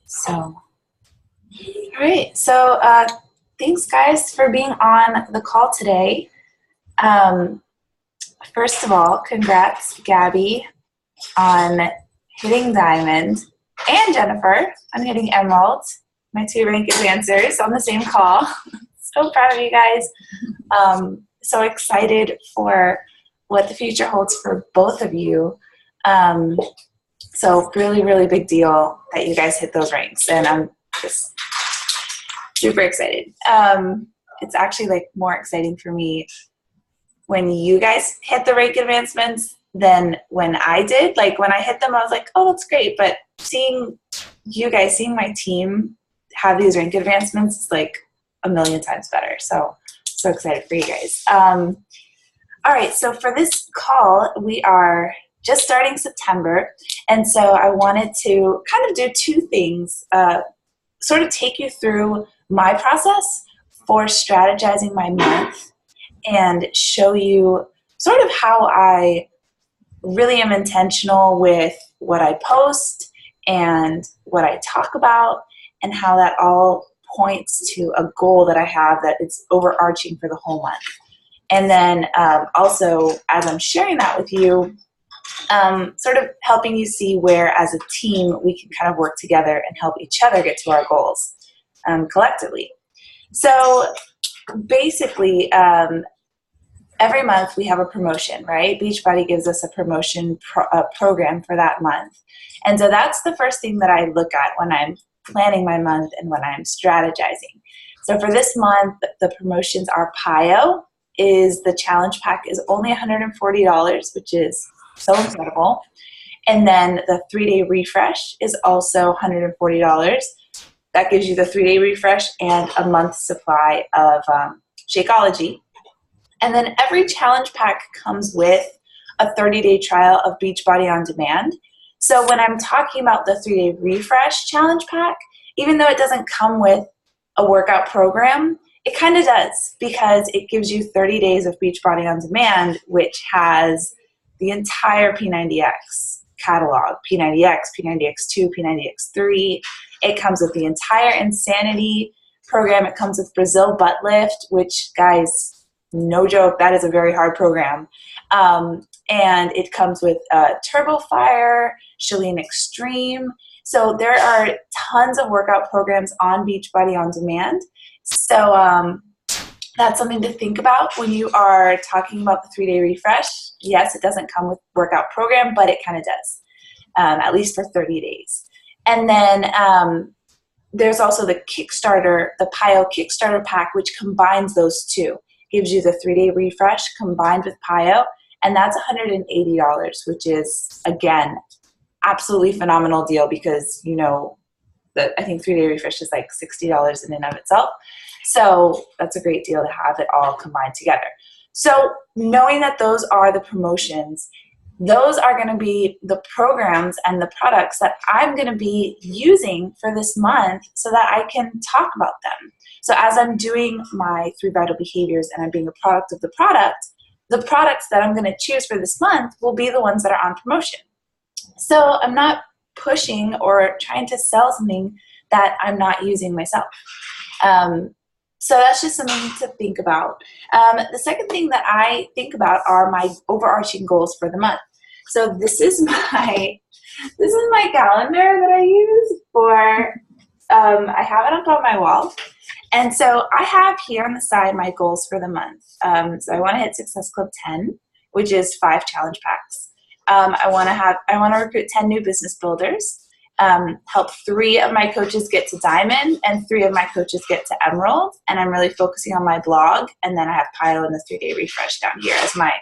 So, all right. So, thanks, guys, for being on the call today. Um, First of all, congrats, Gabby, on hitting diamond, and Jennifer on hitting emerald. My two rank advancers on the same call. So proud of you guys. So excited for what the future holds for both of you. So really, really big deal that you guys hit those ranks, and I'm just super excited. It's actually like more exciting for me when you guys hit the rank advancements than when I did. Like when I hit them, I was like, oh, that's great. But seeing you guys, seeing my team have these rank advancements is like a million times better. So excited for you guys. All right, so for this call, we are just starting September. And so I wanted to kind of do two things, sort of take you through my process for strategizing my month and show you sort of how I really am intentional with what I post and what I talk about, and how that all points to a goal that I have that it's overarching for the whole month. And then also, as I'm sharing that with you, sort of helping you see where, as a team, we can kind of work together and help each other get to our goals collectively. So basically, every month we have a promotion, right? Beachbody gives us a promotion program for that month. And so that's the first thing that I look at when I'm planning my month and when I'm strategizing. So for this month, the promotions are PIO. The challenge pack is only $140, which is so incredible. And then the 3-day refresh is also $140. That gives you the 3-day refresh and a month's supply of Shakeology. And then every challenge pack comes with a 30-day trial of Beachbody On Demand. So when I'm talking about the 3-day refresh challenge pack, even though it doesn't come with a workout program, it kind of does, because it gives you 30 days of Beachbody On Demand, which has the entire P90X catalog, P90X, P90X2, P90X3. It comes with the entire Insanity program. It comes with Brazil Butt Lift, which, guys, no joke, that is a very hard program. And it comes with Turbo Fire, Chalene Extreme. So there are tons of workout programs on Beachbody On Demand. So that's something to think about when you are talking about the 3-day refresh. Yes, it doesn't come with workout program, but it kind of does, at least for 30 days. And then there's also the Kickstarter, the PIO Kickstarter pack, which combines those two. Gives you the 3-day refresh combined with PIO, and that's $180, which is, again, absolutely phenomenal deal, because, you know, I think 3-day refresh is like $60 in and of itself. So that's a great deal to have it all combined together. So knowing that those are the promotions, those are going to be the programs and the products that I'm going to be using for this month so that I can talk about them. So as I'm doing my 3 vital behaviors and I'm being a product of the products that I'm going to choose for this month will be the ones that are on promotion. So I'm not pushing or trying to sell something that I'm not using myself. So that's just something to think about. The second thing that I think about are my overarching goals for the month. So this is my calendar that I use for, I have it up on my wall. And so I have here on the side my goals for the month. So I want to hit Success Club 10, which is 5 challenge packs. I want to recruit 10 new business builders. Help 3 of my coaches get to Diamond and 3 of my coaches get to Emerald. And I'm really focusing on my blog. And then I have PIO and the 3-day refresh down here as my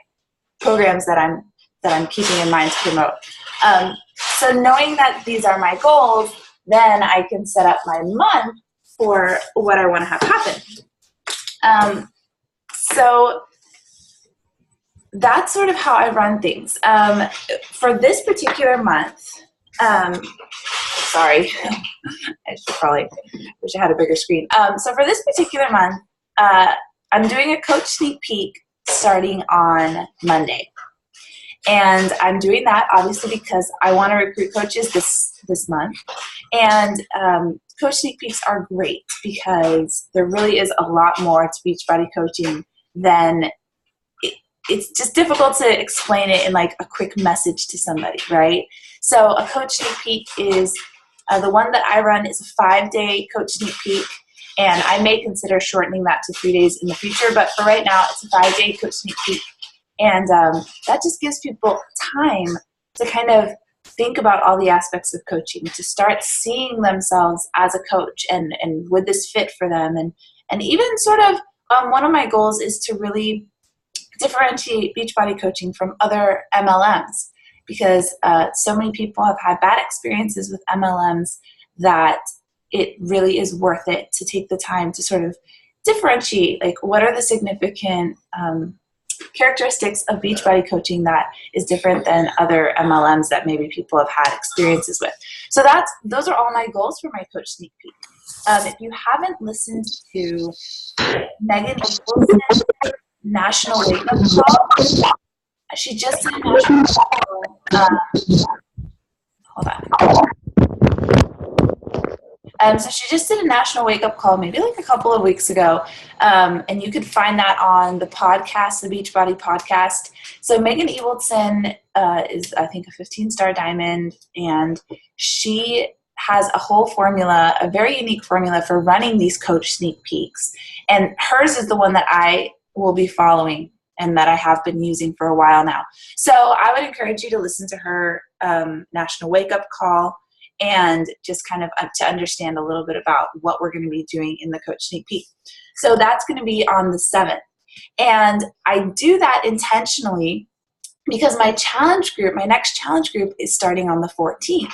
programs that I'm keeping in mind to promote. So knowing that these are my goals, then I can set up my month for what I want to have happen. So that's sort of how I run things. For this particular month, sorry, I should probably wish I had a bigger screen. So for this particular month, I'm doing a coach sneak peek starting on Monday. And I'm doing that obviously because I want to recruit coaches. This this month. And coach sneak peeks are great because there really is a lot more to Beachbody coaching than it's just difficult to explain it in like a quick message to somebody, right? So a coach sneak peek is the one that I run is a 5-day coach sneak peek, and I may consider shortening that to 3 days in the future, but for right now it's a 5-day coach sneak peek. And that just gives people time to kind of think about all the aspects of coaching, to start seeing themselves as a coach and would this fit for them. And even sort of one of my goals is to really differentiate Beachbody coaching from other MLMs, because so many people have had bad experiences with MLMs that it really is worth it to take the time to sort of differentiate, like what are the significant characteristics of Beachbody coaching that is different than other MLMs that maybe people have had experiences with. So those are all my goals for my coach sneak peek. If you haven't listened to Megan Wilson's National Wake Up Call, she just did a national call. Hold on. So she just did a national wake-up call maybe like a couple of weeks ago, and you could find that on the podcast, the Beachbody podcast. So Megan Ewaldson is, I think, a 15-star diamond, and she has a whole formula, a very unique formula for running these coach sneak peeks, and hers is the one that I will be following and that I have been using for a while now. So I would encourage you to listen to her national wake-up call and just kind of to understand a little bit about what we're going to be doing in the coach sneak peek. So that's going to be on the 7th. And I do that intentionally because my challenge group, my next challenge group is starting on the 14th.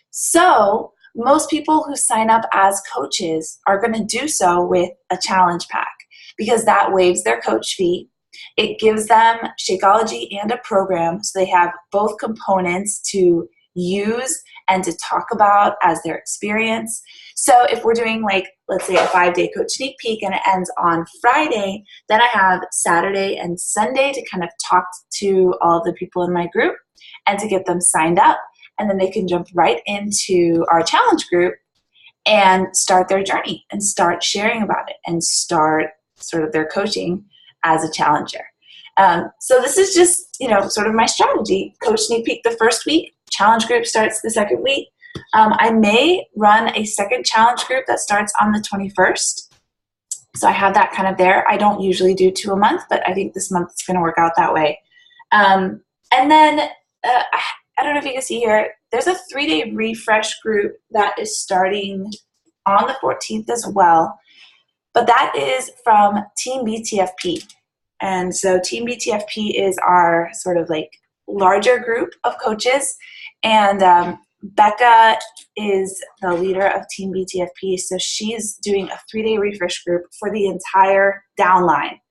So most people who sign up as coaches are going to do so with a challenge pack because that waives their coach fee. It gives them Shakeology and a program, so they have both components to use and to talk about as their experience. So if we're doing, like, let's say a 5-day coach sneak peek and it ends on Friday, then I have Saturday and Sunday to kind of talk to all of the people in my group and to get them signed up. And then they can jump right into our challenge group and start their journey and start sharing about it and start sort of their coaching as a challenger. So this is just, sort of my strategy. Coach sneak peek the first week, challenge group starts the second week. I may run a second challenge group that starts on the 21st. So I have that kind of there. I don't usually do 2 a month, but I think this month it's going to work out that way. And then I don't know if you can see here, there's a 3-day refresh group that is starting on the 14th as well. But that is from Team BTFP. And so Team BTFP is our sort of like larger group of coaches. And Becca is the leader of Team BTFP. So she's doing a 3-day refresh group for the entire downline.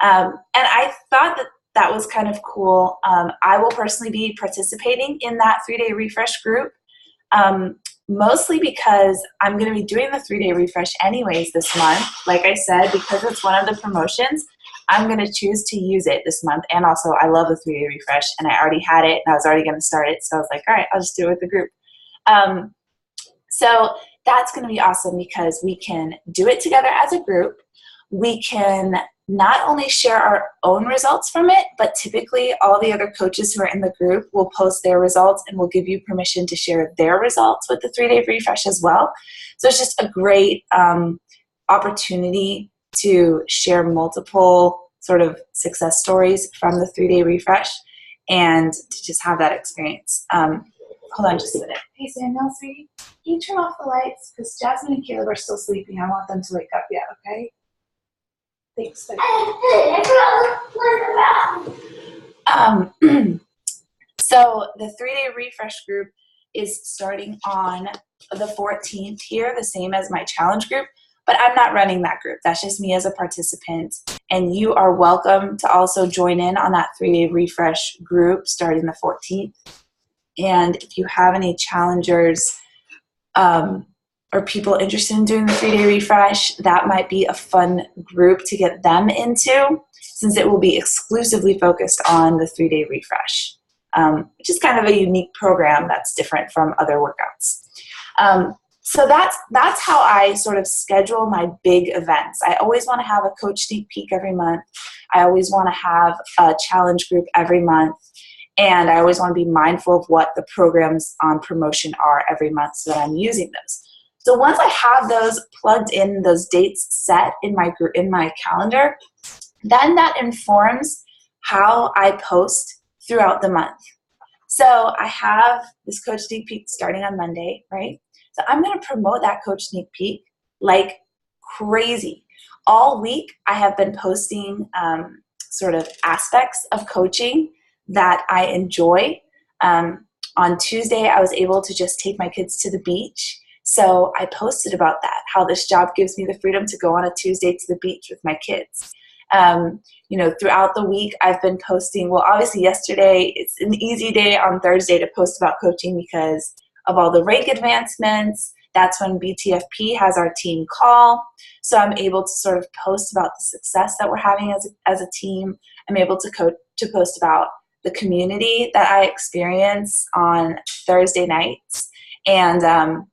And I thought that was kind of cool. I will personally be participating in that 3-day refresh group. Mostly because I'm going to be doing the 3-day refresh anyways this month. Like I said, because it's one of the promotions, I'm going to choose to use it this month. And also, I love the 3-day refresh, and I already had it, and I was already going to start it. So I was like, all right, I'll just do it with the group. So that's going to be awesome because we can do it together as a group. We can not only share our own results from it, but typically all the other coaches who are in the group will post their results and will give you permission to share their results with the 3-day refresh as well. So it's just a great opportunity to share multiple sort of success stories from the 3-day refresh and to just have that experience. Hold on just a minute. Hey, Samuel, sweetie, can you turn off the lights? Because Jasmine and Caleb are still sleeping. I want them to wake up yet, okay? Thanks. So the 3-day refresh group is starting on the 14th here, the same as my challenge group, but I'm not running that group. That's just me as a participant, and you are welcome to also join in on that 3-day refresh group starting the 14th. And if you have any challengers or people interested in doing the 3-day refresh, that might be a fun group to get them into, since it will be exclusively focused on the 3-day refresh. which is kind of a unique program that's different from other workouts. So that's how I sort of schedule my big events. I always want to have a coach sneak peek every month. I always want to have a challenge group every month. And I always want to be mindful of what the programs on promotion are every month so that I'm using those. So once I have those plugged in, those dates set in my calendar, then that informs how I post throughout the month. So I have this coach sneak peek starting on Monday, right? So I'm going to promote that coach sneak peek like crazy. All week I have been posting sort of aspects of coaching that I enjoy. On Tuesday, I was able to just take my kids to the beach. So I posted about that, how this job gives me the freedom to go on a Tuesday to the beach with my kids. Throughout the week, I've been posting. Well, obviously yesterday, it's an easy day on Thursday to post about coaching because of all the rank advancements. That's when BTFP has our team call. So I'm able to sort of post about the success that we're having as a team. I'm able to post about the community that I experience on Thursday nights. And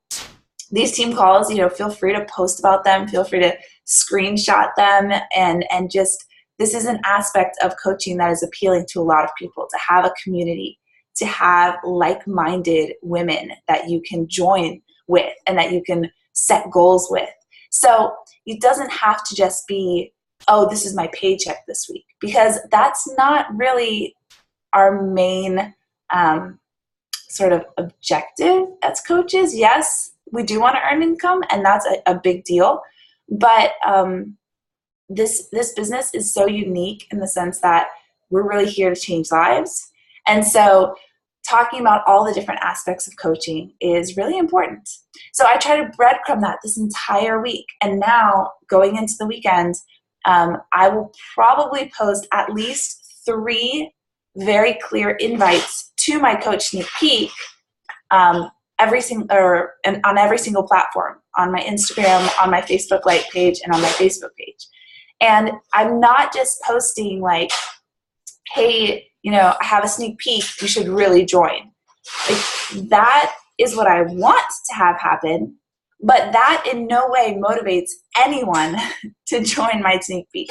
these team calls, feel free to post about them. Feel free to screenshot them. And just, this is an aspect of coaching that is appealing to a lot of people, to have a community, to have like-minded women that you can join with and that you can set goals with. So it doesn't have to just be, oh, this is my paycheck this week, because that's not really our main sort of objective as coaches. Yes, we do want to earn income, and that's a big deal. But this business is so unique in the sense that we're really here to change lives. And so talking about all the different aspects of coaching is really important. So I try to breadcrumb that this entire week. And now going into the weekend, I will probably post at least 3 very clear invites to my coach sneak peek on every single platform, on my Instagram, on my Facebook Lite page, and on my Facebook page. And I'm not just posting like, hey, I have a sneak peek, you should really join. Like, that is what I want to have happen, but that in no way motivates anyone to join my sneak peek.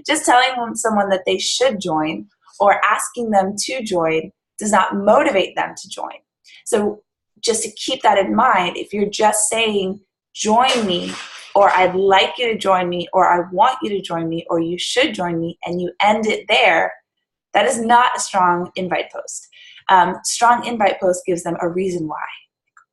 Just telling someone that they should join or asking them to join does not motivate them to join. So just to keep that in mind, if you're just saying, join me, or I'd like you to join me, or I want you to join me, or you should join me, and you end it there, that is not a strong invite post. Strong invite post gives them a reason why.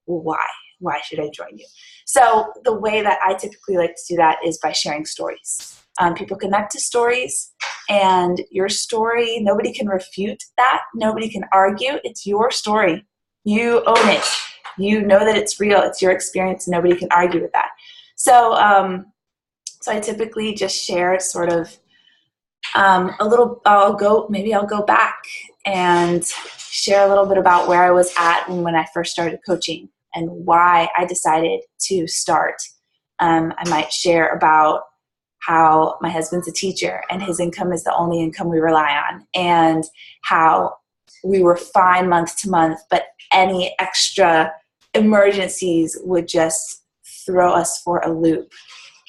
Well, why should I join you? So the way that I typically like to do that is by sharing stories. People connect to stories, and your story, nobody can refute that. Nobody can argue. It's your story. You own it. You know that it's real. It's your experience. Nobody can argue with that. So I typically just share sort of I'll go back and share a little bit about where I was at when I first started coaching and why I decided to start. I might share about how my husband's a teacher and his income is the only income we rely on, and how we were fine month to month, but any extra emergencies would just throw us for a loop.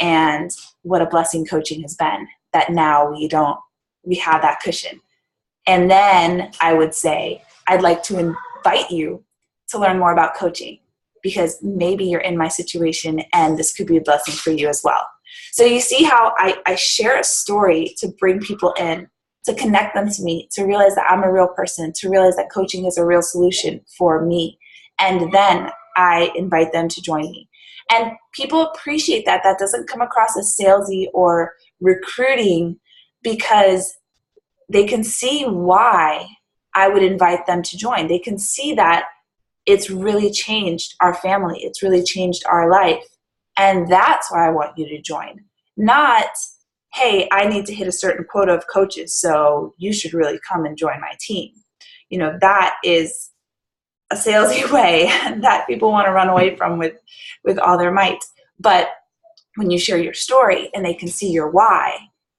And what a blessing coaching has been, that now we have that cushion. And then I would say, I'd like to invite you to learn more about coaching, because maybe you're in my situation and this could be a blessing for you as well. So you see how I share a story to bring people in, to connect them to me, to realize that I'm a real person, to realize that coaching is a real solution for me. And then I invite them to join me. And people appreciate that. That doesn't come across as salesy or recruiting, because they can see why I would invite them to join. They can see that it's really changed our family. It's really changed our life. And that's why I want you to join. Not, hey, I need to hit a certain quota of coaches, so you should really come and join my team. That is a salesy way that people want to run away from with all their might. But when you share your story and they can see your why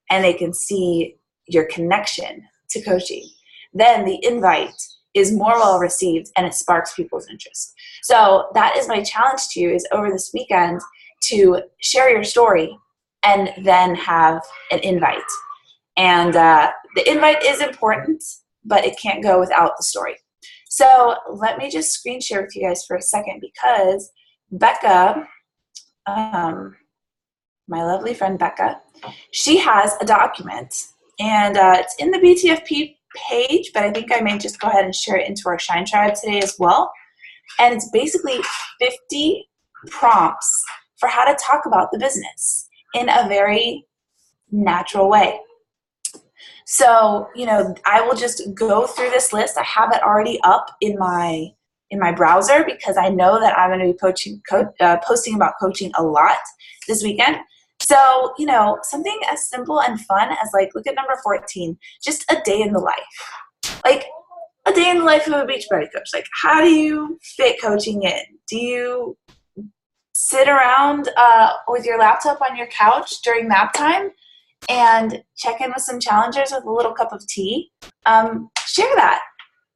and they can see your connection to coaching, then the invite is more well received and it sparks people's interest. So that is my challenge to you, is over this weekend to share your story and then have an invite. And the invite is important, but it can't go without the story. So let me just screen share with you guys for a second, because Becca, my lovely friend Becca, she has a document, and it's in the BTFP page, but I think I may just go ahead and share it into our Shine Tribe today as well. And it's basically 50 prompts for how to talk about the business in a very natural way. So, I will just go through this list. I have it already up in my browser, because I know that I'm going to be posting about coaching a lot this weekend. So, something as simple and fun as, like, look at number 14, just a day in the life. Like, a day in the life of a Beachbody coach. Like, how do you fit coaching in? Do you sit around with your laptop on your couch during nap time and check in with some challengers with a little cup of tea? Share that.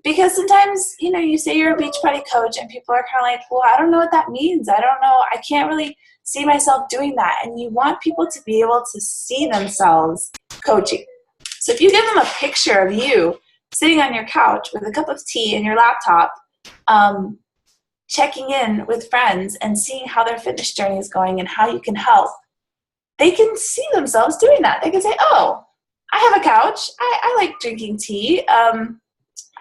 Because sometimes, you say you're a Beachbody coach and people are kind of like, well, I don't know what that means. I don't know. I can't really see myself doing that. And you want people to be able to see themselves coaching. So if you give them a picture of you sitting on your couch with a cup of tea and your laptop, checking in with friends and seeing how their fitness journey is going and how you can help, they can see themselves doing that. They can say, oh, I have a couch. I like drinking tea.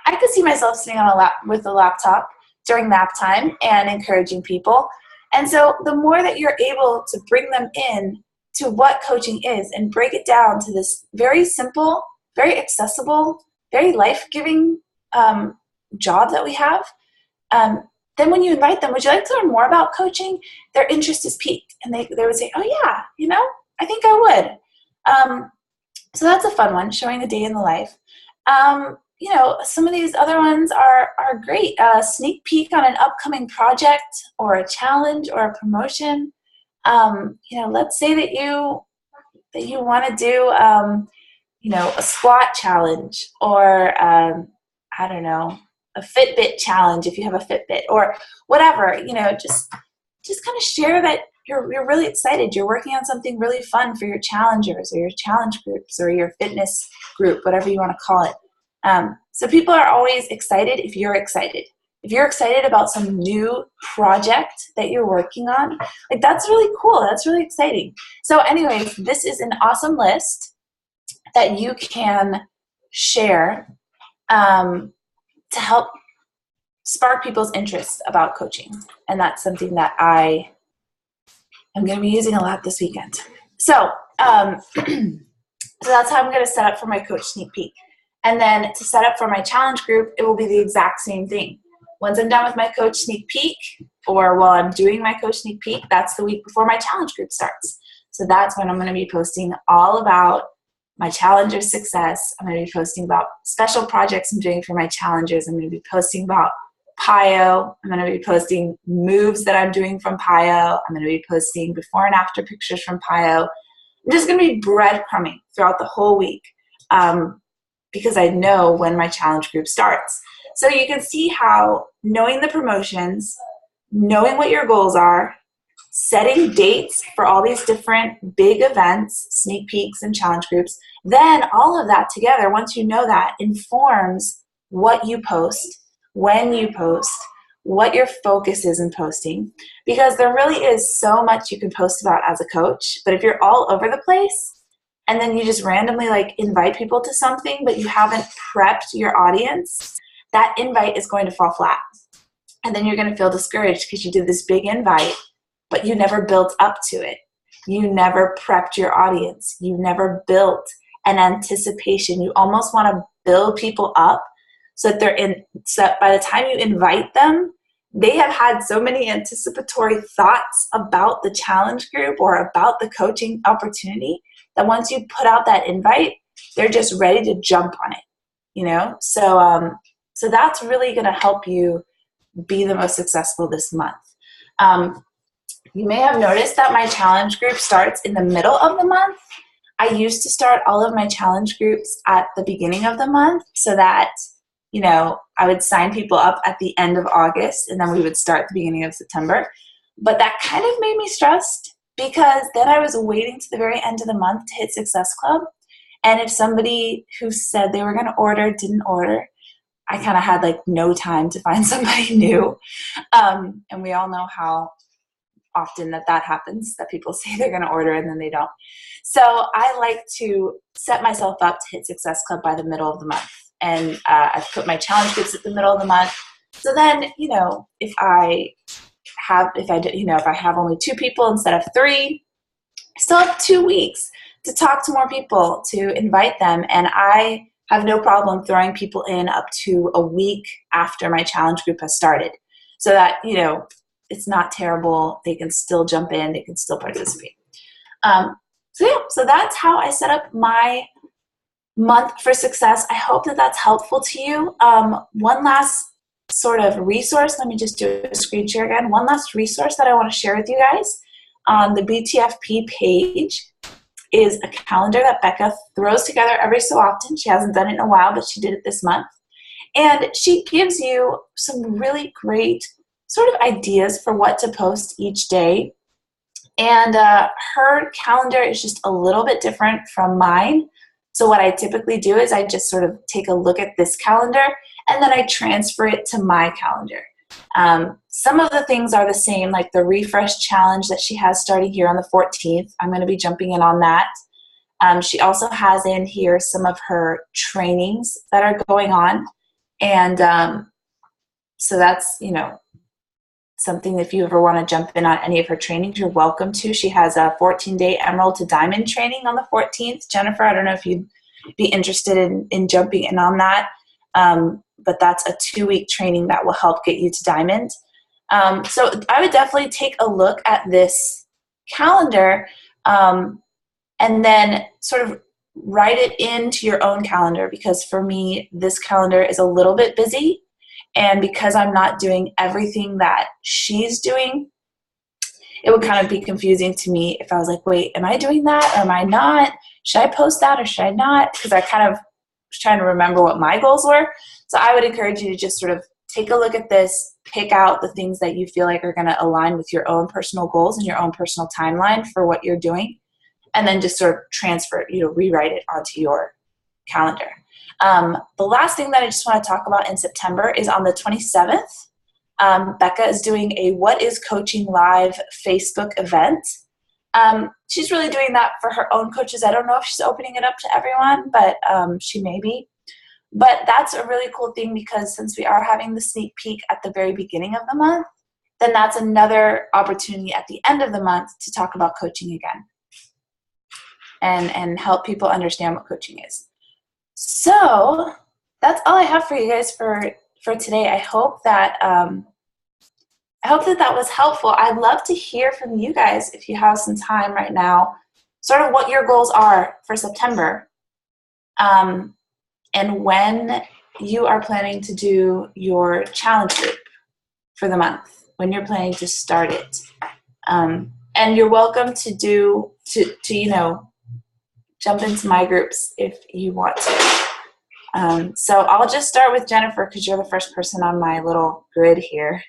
I could see myself sitting on with a laptop during nap time and encouraging people. And so the more that you're able to bring them in to what coaching is and break it down to this very simple, very accessible, very life-giving job that we have, then when you invite them, would you like to learn more about coaching? Their interest is piqued, and they would say, oh yeah, I think I would. So that's a fun one, showing a day in the life. Some of these other ones are great. A sneak peek on an upcoming project or a challenge or a promotion. Let's say that you want to do, a squat challenge, or I don't know, a Fitbit challenge if you have a Fitbit, or whatever. Just kind of share that you're really excited. You're working on something really fun for your challengers or your challenge groups or your fitness group, whatever you want to call it. So people are always excited if you're excited. If you're excited about some new project that you're working on, like, that's really cool. That's really exciting. So anyways, this is an awesome list that you can share to help spark people's interest about coaching. And that's something that I am going to be using a lot this weekend. So, so that's how I'm going to set up for my coach sneak peek. And then to set up for my challenge group, it will be the exact same thing. Once I'm done with my coach sneak peek, or while I'm doing my coach sneak peek, that's the week before my challenge group starts. So that's when I'm going to be posting all about my challengers' success. I'm going to be posting about special projects I'm doing for my challengers. I'm going to be posting about PiYo. I'm going to be posting moves that I'm doing from PiYo. I'm going to be posting before and after pictures from PiYo. I'm just going to be breadcrumbing throughout the whole week, because I know when my challenge group starts. So you can see how knowing the promotions, knowing what your goals are, setting dates for all these different big events, sneak peeks and challenge groups, then all of that together, once you know that, informs what you post, when you post, what your focus is in posting, because there really is so much you can post about as a coach. But if you're all over the place and then you just randomly invite people to something, but you haven't prepped your audience, that invite is going to fall flat. And then you're going to feel discouraged because you did this big invite, but you never built up to it. You never prepped your audience. You never built an anticipation. You almost want to build people up so that by the time you invite them, they have had so many anticipatory thoughts about the challenge group or about the coaching opportunity that once you put out that invite, they're just ready to jump on it, So that's really going to help you be the most successful this month. You may have noticed that my challenge group starts in the middle of the month. I used to start all of my challenge groups at the beginning of the month so that I would sign people up at the end of August, and then we would start at the beginning of September. But that kind of made me stressed because then I was waiting to the very end of the month to hit Success Club. And if somebody who said they were going to order didn't order, I kind of had like no time to find somebody new. And we all know how often that happens, that people say they're going to order and then they don't. So I like to set myself up to hit Success Club by the middle of the month. And I've put my challenge groups at the middle of the month. So then, if I have only 2 people instead of 3, I still have 2 weeks to talk to more people, to invite them. And I have no problem throwing people in up to a week after my challenge group has started, so that, it's not terrible. They can still jump in. They can still participate. So that's how I set up my month for success. I hope that that's helpful to you. One last sort of resource. Let me just do a screen share again. One last resource that I want to share with you guys on the BTFP page is a calendar that Becca throws together every so often. She hasn't done it in a while, but she did it this month. And she gives you some really great sort of ideas for what to post each day. And her calendar is just a little bit different from mine. So what I typically do is I just sort of take a look at this calendar and then I transfer it to my calendar. Some of the things are the same, like the refresh challenge that she has starting here on the 14th. I'm going to be jumping in on that. She also has in here some of her trainings that are going on. And so that's, something if you ever want to jump in on any of her trainings, you're welcome to. She has a 14-day Emerald to Diamond training on the 14th. Jennifer, I don't know if you'd be interested in jumping in on that. But that's a 2-week training that will help get you to Diamond. So I would definitely take a look at this calendar and then sort of write it into your own calendar, because for me, this calendar is a little bit busy. And because I'm not doing everything that she's doing, it would kind of be confusing to me if I was like, wait, am I doing that or am I not? Should I post that or should I not? Because I kind of was trying to remember what my goals were. So I would encourage you to just sort of take a look at this, pick out the things that you feel like are going to align with your own personal goals and your own personal timeline for what you're doing, and then just sort of transfer it, rewrite it onto your calendar. The last thing that I just want to talk about in September is on the 27th. Becca is doing a What is Coaching Live Facebook event. She's really doing that for her own coaches. I don't know if she's opening it up to everyone, but she may be. But that's a really cool thing, because since we are having the sneak peek at the very beginning of the month, then that's another opportunity at the end of the month to talk about coaching again and help people understand what coaching is. So that's all I have for you guys for today. I hope that that was helpful. I'd love to hear from you guys, if you have some time right now, sort of what your goals are for September, and when you are planning to do your challenge group for the month, when you're planning to start it. And you're welcome to jump into my groups if you want to. So I'll just start with Jennifer, because you're the first person on my little grid here.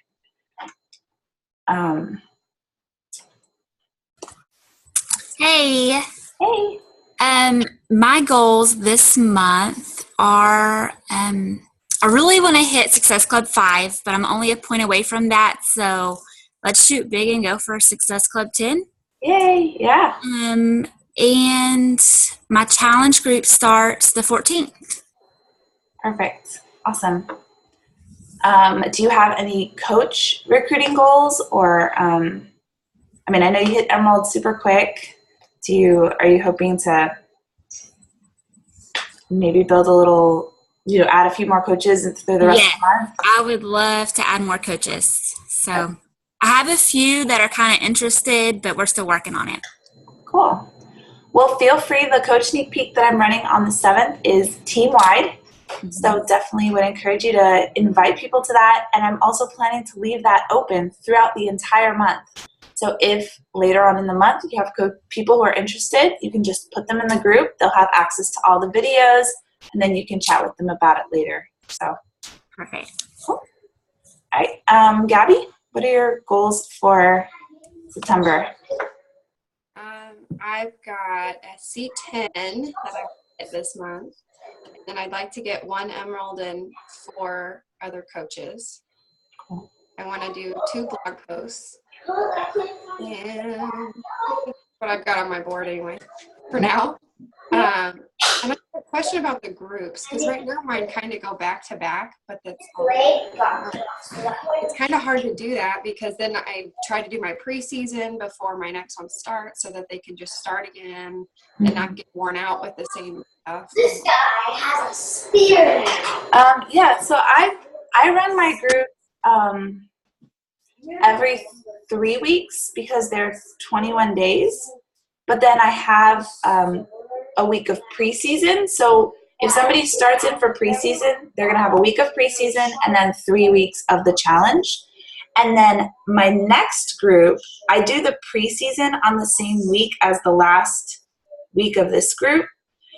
Hey. Hey. My goals this month are I really want to hit Success Club 5, but I'm only a point away from that. So let's shoot big and go for Success Club 10. Yay, yeah. And my challenge group starts the 14th. Perfect. Awesome. Do you have any coach recruiting goals, or I know you hit Emerald super quick. Are you hoping to maybe build a little, add a few more coaches through the rest of the month? I would love to add more coaches. So I have a few that are kind of interested, but we're still working on it. Cool. Well, feel free. The coach sneak peek that I'm running on the 7th is team-wide. Mm-hmm. So definitely would encourage you to invite people to that. And I'm also planning to leave that open throughout the entire month. So if later on in the month you have people who are interested, you can just put them in the group. They'll have access to all the videos, and then you can chat with them about it later. So Perfect. Cool. All right. Gabby, what are your goals for September? I've got a C10 that I want to get this month, and I'd like to get 1 emerald and 4 other coaches. Cool. I want to do 2 blog posts, and what I've got on my board anyway for now. And I have a question about the groups, because right now mine kind of go back to back, but it's kind of hard to do that because then I try to do my preseason before my next one starts so that they can just start again and not get worn out with the same stuff. This guy has a spear. Yeah, so I run my group every 3 weeks because there's 21 days, but then I have a week of preseason. So if somebody starts in for preseason, they're going to have a week of preseason and then 3 weeks of the challenge. And then my next group, I do the preseason on the same week as the last week of this group.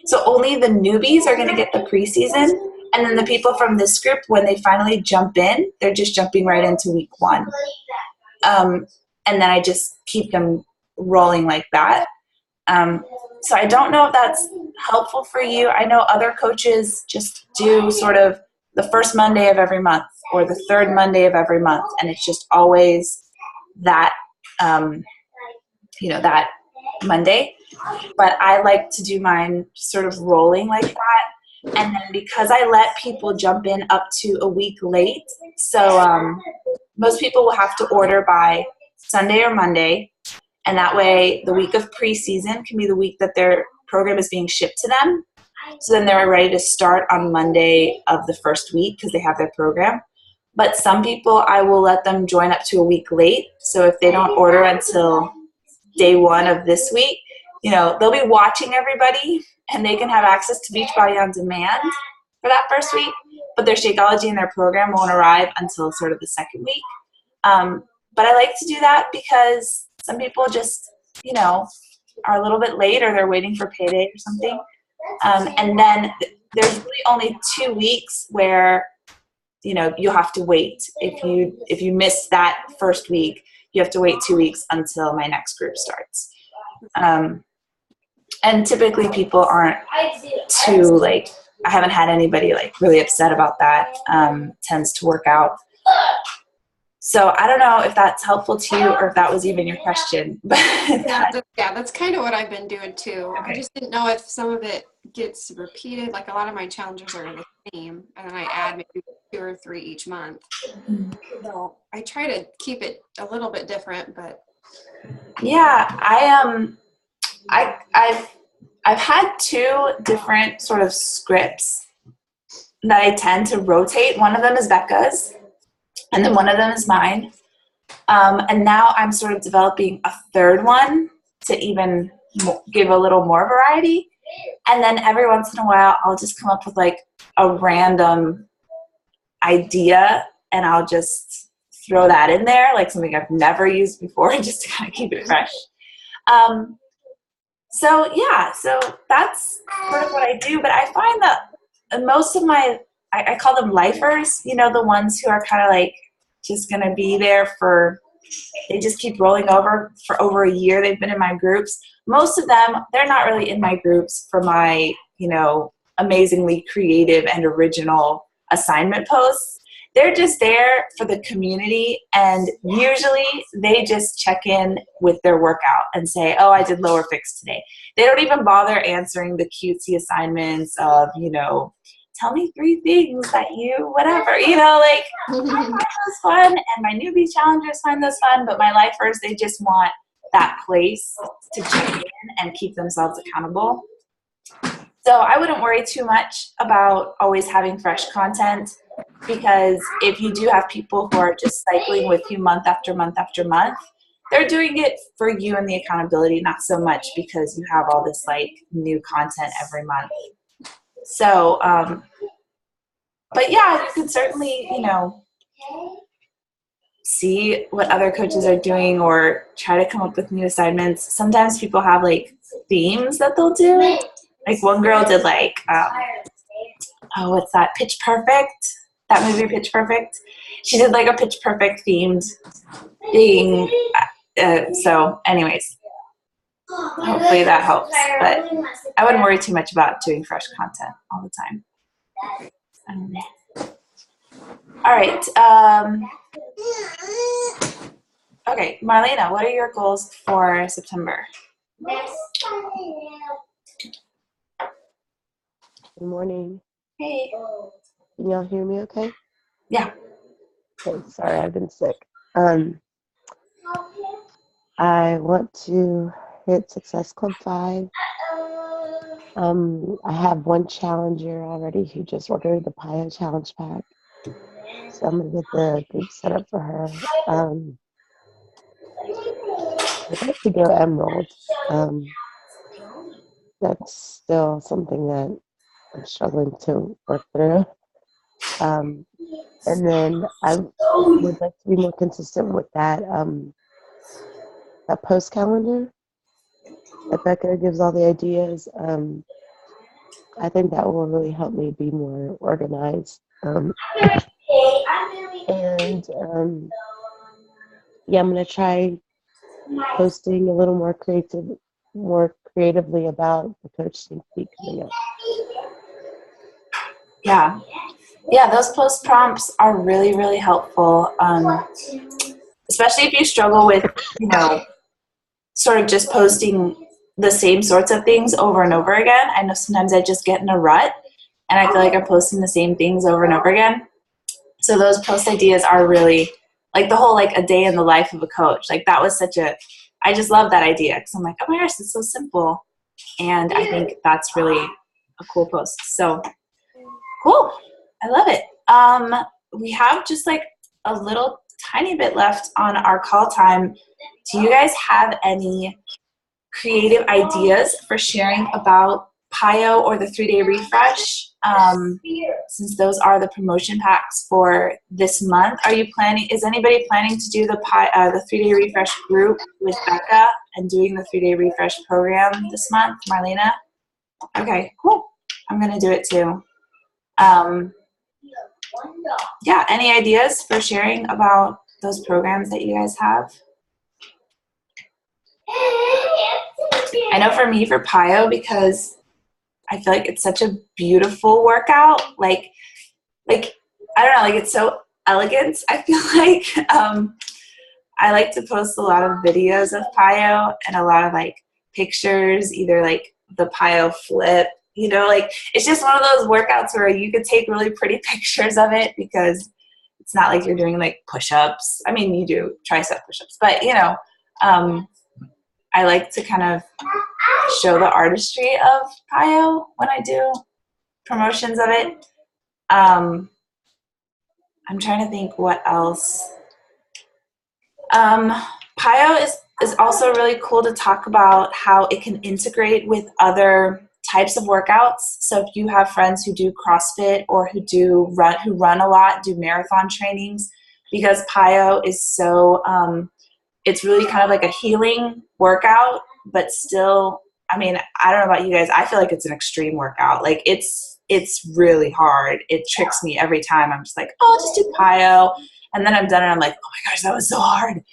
So only the newbies are going to get the preseason. And then the people from this group, when they finally jump in, they're just jumping right into week 1. And then I just keep them rolling like that. So I don't know if that's helpful for you. I know other coaches just do sort of the first Monday of every month or the third Monday of every month, and it's just always that, that Monday. But I like to do mine sort of rolling like that. And then because I let people jump in up to a week late, so most people will have to order by Sunday or Monday. And that way, the week of preseason can be the week that their program is being shipped to them. So then they're ready to start on Monday of the first week because they have their program. But some people, I will let them join up to a week late. So if they don't order until day 1 of this week, they'll be watching everybody and they can have access to Beachbody on demand for that first week. But their Shakeology and their program won't arrive until sort of the second week. But I like to do that because some people just, are a little bit late or they're waiting for payday or something. And then there's really only 2 weeks where, you have to wait. If you miss that first week, you have to wait 2 weeks until my next group starts. And typically people aren't too, I haven't had anybody, really upset about that. Tends to work out. So I don't know if that's helpful to you or if that was even your question. But that's kind of what I've been doing too. Okay. I just didn't know if some of it gets repeated. Like a lot of my challenges are the same, and then I add maybe 2 or 3 each month. So I try to keep it a little bit different, but yeah, I've had 2 different sort of scripts that I tend to rotate. One of them is Becca's. And then one of them is mine. And now I'm sort of developing a third one to even give a little more variety. And then every once in a while, I'll just come up with a random idea and I'll just throw that in there, something I've never used before, just to kind of keep it fresh. So that's sort of what I do. But I find that most of I call them lifers, the ones who are kind of just going to be there they just keep rolling over for over a year. They've been in my groups. Most of them, they're not really in my groups for my, amazingly creative and original assignment posts. They're just there for the community, and usually they just check in with their workout and say, oh, I did lower fix today. They don't even bother answering the cutesy assignments of, tell me 3 things that you, whatever, I find those fun, and my newbie challengers find those fun, but my lifers, they just want that place to check in and keep themselves accountable. So I wouldn't worry too much about always having fresh content, because if you do have people who are just cycling with you month after month after month, they're doing it for you and the accountability, not so much because you have all this new content every month. So, but yeah, you can certainly, see what other coaches are doing or try to come up with new assignments. Sometimes people have themes that they'll do. One girl did what's that? Pitch Perfect. That movie Pitch Perfect. She did like a Pitch Perfect themed thing. So anyways, hopefully that helps. But I wouldn't worry too much about doing fresh content all the time. All right. Okay, Marlena, what are your goals for September? Good morning. Hey. Can y'all hear me okay? Yeah. Okay, sorry, I've been sick. I want to hit Success Club 5. I have one challenger already who just ordered the PIO challenge pack. So I'm gonna get the group set up for her. I'd like to go Emerald. That's still something that I'm struggling to work through. And then I would like to be more consistent with that post calendar that Becca gives all the ideas. I think that will really help me be more organized. Yeah, I'm gonna try posting a little more creatively about the Coach Sneak Peek coming up. Yeah, those post prompts are really, really helpful, especially if you struggle with, sort of just posting the same sorts of things over and over again. I know sometimes I just get in a rut and I feel like I'm posting the same things over and over again. So those post ideas are really, like the whole like a day in the life of a coach. Like that was I just love that idea because I'm like, oh my gosh, it's so simple. And I think that's really a cool post. So cool. I love it. We have just like a little tiny bit left on our call time. Do you guys have any creative ideas for sharing about PIO or the 3-day refresh? Since those are the promotion packs for this month, is anybody planning to do the 3-day refresh group with Becca and doing the 3-day refresh program this month? Marlena? Okay, cool. I'm gonna do it too. Yeah, any ideas for sharing about those programs that you guys have? I know for me, for PIO, because I feel like it's such a beautiful workout. Like I don't know, like it's so elegant, I feel like. I like to post a lot of videos of PIO and a lot of like pictures, either like the PIO flip, like it's just one of those workouts where you could take really pretty pictures of it because it's not like you're doing like push-ups. I mean, you do tricep push-ups, but I like to kind of show the artistry of PIO when I do promotions of it. I'm trying to think what else. PIO is also really cool to talk about how it can integrate with other types of workouts. So if you have friends who do CrossFit or who run a lot, do marathon trainings, because PIO is so, it's really kind of like a healing workout, but still, I mean, I don't know about you guys, I feel like it's an extreme workout. Like it's really hard. It tricks me every time. I'm just like, oh, I'll just do PIO. And then I'm done and I'm like, oh my gosh, that was so hard.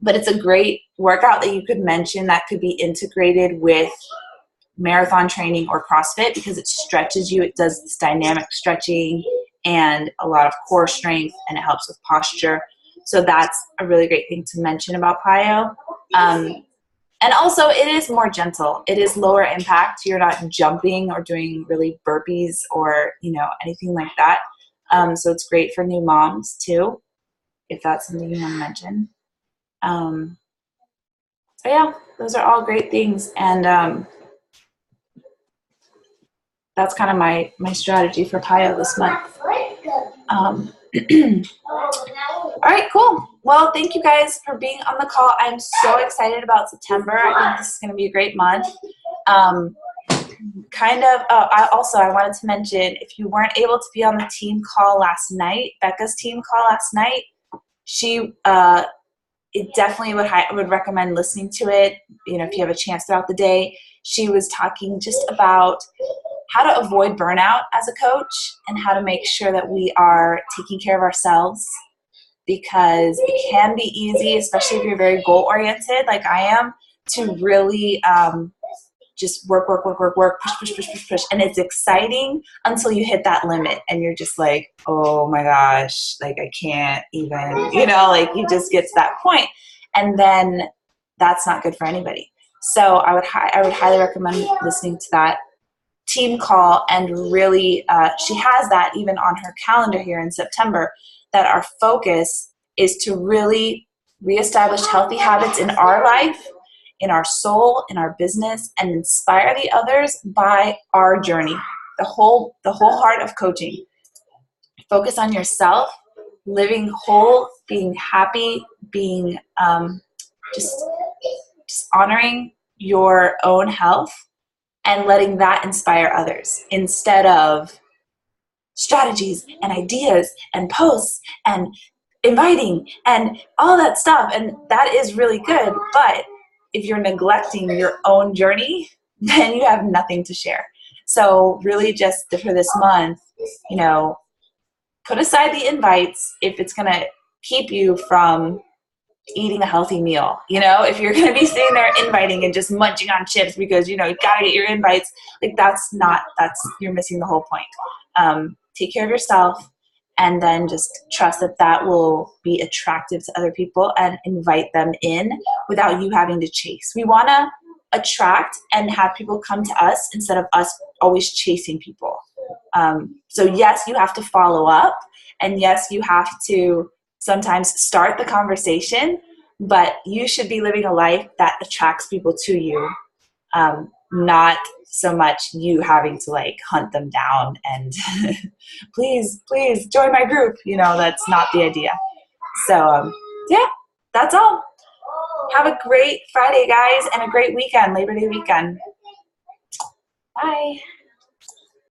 But it's a great workout that you could mention that could be integrated with marathon training or CrossFit because it stretches you. It does this dynamic stretching and a lot of core strength, and it helps with posture. So that's a really great thing to mention about PIO. And also, it is more gentle. It is lower impact. You're not jumping or doing really burpees or anything like that. So it's great for new moms too, if that's something you want to mention. So yeah, those are all great things, and that's kind of my strategy for PIO this month. All right, cool. Well, thank you guys for being on the call. I'm so excited about September. I think this is going to be a great month. I wanted to mention, if you weren't able to be on the team call last night, Becca's team call last night, it definitely would recommend listening to it. If you have a chance throughout the day. She was talking just about how to avoid burnout as a coach and how to make sure that we are taking care of ourselves, because it can be easy, especially if you're very goal oriented like I am, to really just work, push. And it's exciting until you hit that limit and you're just like, oh my gosh, like I can't even, like you just get to that point. And then that's not good for anybody. So I would highly recommend listening to that team call. And really, she has that even on her calendar here in September, that our focus is to really reestablish healthy habits in our life, in our soul, in our business, and inspire the others by our journey. The whole heart of coaching. Focus on yourself, living whole, being happy, being just honoring your own health and letting that inspire others instead of strategies and ideas and posts and inviting and all that stuff. And that is really good, but if you're neglecting your own journey, then you have nothing to share. So really just for this month, put aside the invites if it's going to keep you from eating a healthy meal. If you're going to be sitting there inviting and just munching on chips because, you got to get your invites, like you're missing the whole point. Take care of yourself, and then just trust that will be attractive to other people and invite them in without you having to chase. We want to attract and have people come to us instead of us always chasing people. So yes, you have to follow up, and yes, you have to sometimes start the conversation, but you should be living a life that attracts people to you, not so much you having to hunt them down and please join my group. That's not the idea. So yeah, that's all. Have a great Friday, guys, and a great weekend, Labor Day weekend. Bye.